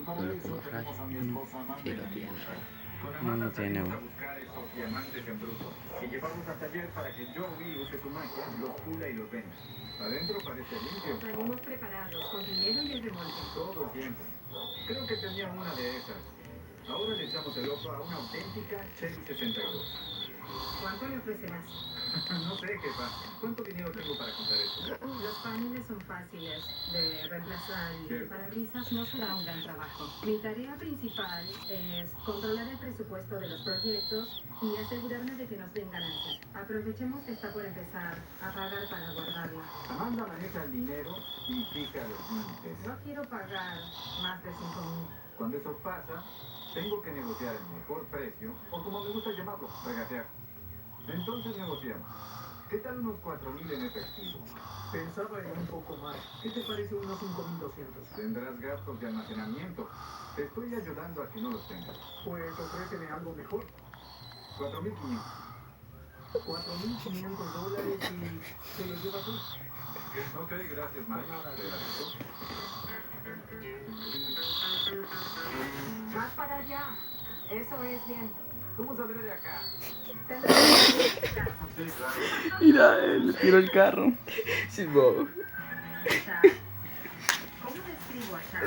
No lo pongo frágil. Sí lo tiene. No, no tiene. Y llevamos al taller para que Joey use su magia, los pula y los venda. Adentro parece limpio. Salimos preparados, con dinero y el remolque. Todo el tiempo. Creo que tenía una de esas. Ahora le echamos el ojo a una auténtica Chevy 62. ¿Cuánto le ofrecerás? No sé, jefa. ¿Cuánto dinero tengo para comprar esto? Los paneles son fáciles de reemplazar y el parabrisas no será un gran trabajo. Mi tarea principal es controlar el presupuesto de los proyectos y asegurarme de que nos den ganancias. Aprovechemos que está por empezar a pagar para guardarla. Amanda maneja el dinero y fija los límites. No quiero pagar más de 5,000. Cuando eso pasa, tengo que negociar el mejor precio, o como me gusta llamarlo, regatear. Entonces negociamos. ¿Qué tal unos 4.000 en efectivo? Pensaba en un poco más. ¿Qué te parece unos 5.200? Tendrás gastos de almacenamiento. Te estoy ayudando a que no los tengas. Pues ofréceme algo mejor. 4.500. $4.500 y te lo llevas tú. Ok, gracias, Mike. Te agradezco. Más para allá. Eso es bien. ¿Cómo saldré de acá? Tendrás que Sí, claro. Mira, le tiró el carro. Sí, Bob. Chad. ¿Cómo describo a Chad?